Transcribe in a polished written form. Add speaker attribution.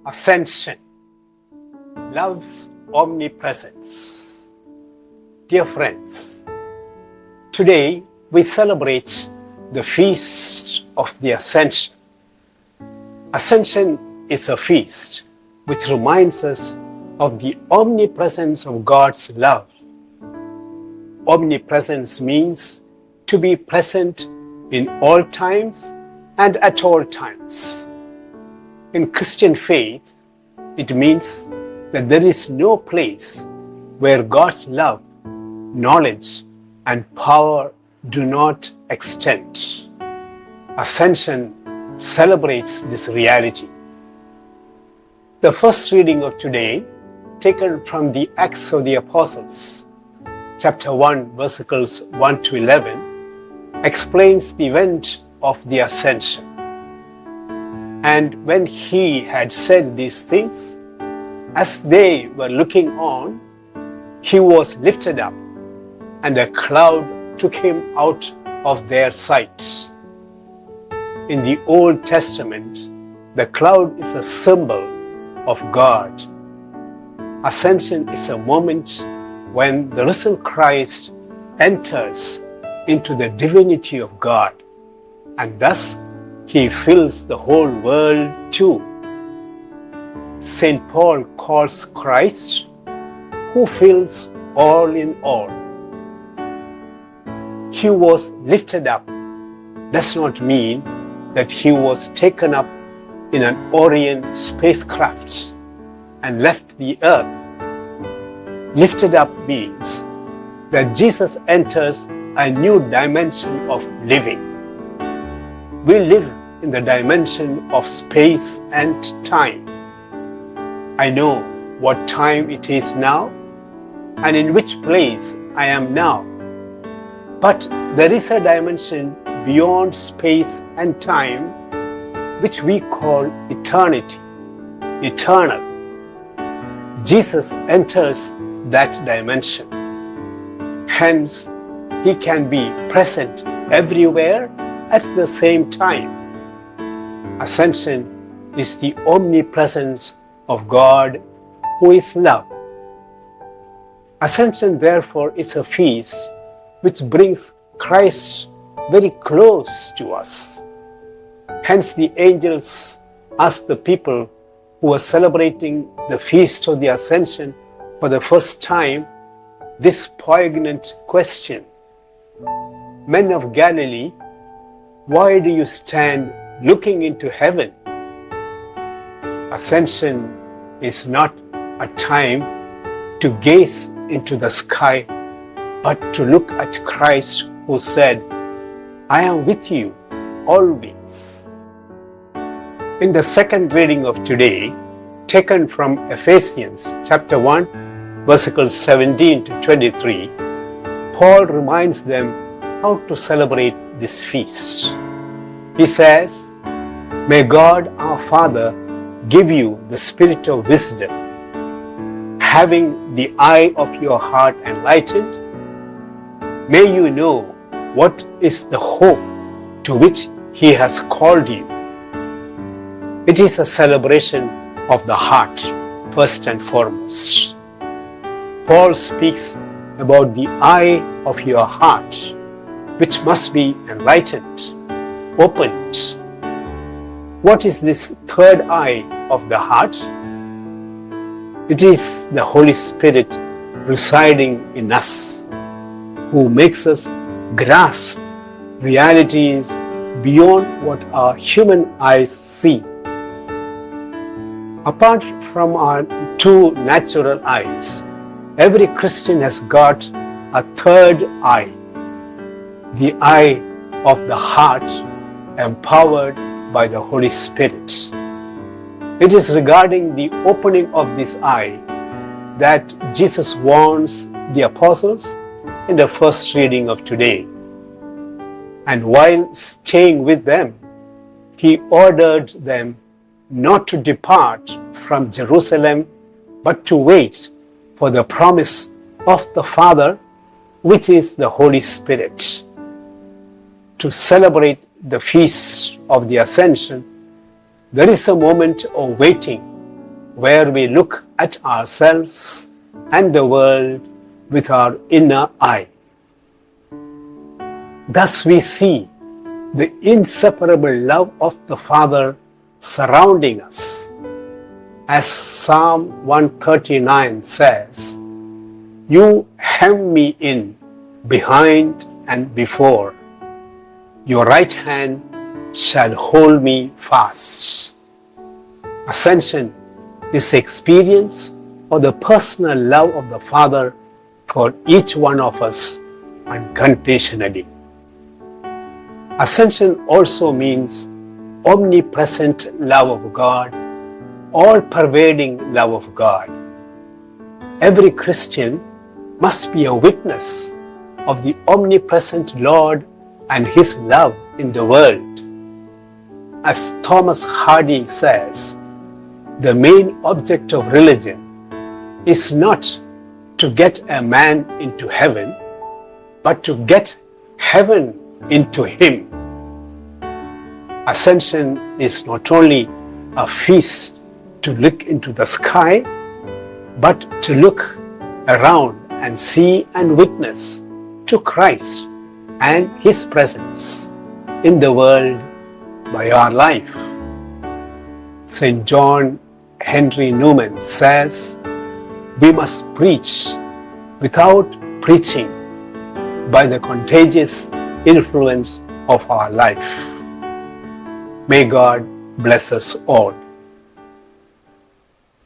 Speaker 1: Ascension, love's omnipresence. Dear friends, today we celebrate the feast of the Ascension. Ascension is a feast which reminds us of the omnipresence of God's love. Omnipresence means to be present in all times and at all times. In Christian faith, it means that there is no place where God's love, knowledge, and power do not extend. Ascension celebrates this reality. The first reading of today, taken from the Acts of the Apostles, chapter 1, verses 1 to 11, explains the event of the Ascension. And when he had said these things, as they were looking on, he was lifted up, and a cloud took him out of their sight. In the Old Testament, the cloud is a symbol of God. Ascension is a moment when the risen Christ enters into the divinity of God, and thus he fills the whole world too. St. Paul calls Christ, who fills all in all. He was lifted up does not mean that he was taken up in an Orient spacecraft and left the earth. Lifted up means that Jesus enters a new dimension of living. We live in the dimension of space and time. I know what time it is now and in which place I am now. But there is a dimension beyond space and time which we call eternity, eternal. Jesus enters that dimension. Hence, he can be present everywhere at the same time. Ascension is the omnipresence of God, who is love. Ascension, therefore, is a feast which brings Christ very close to us. Hence, the angels asked the people who were celebrating the feast of the Ascension for the first time this poignant question: Men of Galilee, why do you stand looking into heaven? Ascension is not a time to gaze into the sky, but to look at Christ, who said, I am with you always. In the second reading of today, taken from Ephesians chapter 1, verses 17 to 23, Paul reminds them how to celebrate this feast. He says, May God our Father give you the spirit of wisdom, having the eye of your heart enlightened. May you know what is the hope to which he has called you. It is a celebration of the heart, first and foremost. Paul speaks about the eye of your heart, which must be enlightened, opened. What is this third eye of the heart? It is the Holy Spirit residing in us, who makes us grasp realities beyond what our human eyes see. Apart from our two natural eyes, every Christian has got a third eye, the eye of the heart, empowered by the Holy Spirit. It is regarding the opening of this eye that Jesus warns the apostles in the first reading of today. And while staying with them, he ordered them not to depart from Jerusalem, but to wait for the promise of the Father, which is the Holy Spirit. to celebrate the feast of the Ascension, there is a moment of waiting where we look at ourselves and the world with our inner eye. Thus we see the inseparable love of the Father surrounding us. As Psalm 139 says, "You hem me in behind and before. Your right hand shall hold me fast." Ascension is the experience of the personal love of the Father for each one of us unconditionally. Ascension also means omnipresent love of God, all-pervading love of God. Every Christian must be a witness of the omnipresent Lord and His love in the world. As Thomas Hardy says, the main object of religion is not to get a man into heaven, but to get heaven into him. Ascension is not only a feast to look into the sky, but to look around and see and witness to Christ and His presence in the world by our life. St. John Henry Newman says, "We must preach without preaching by the contagious influence of our life." May God bless us all.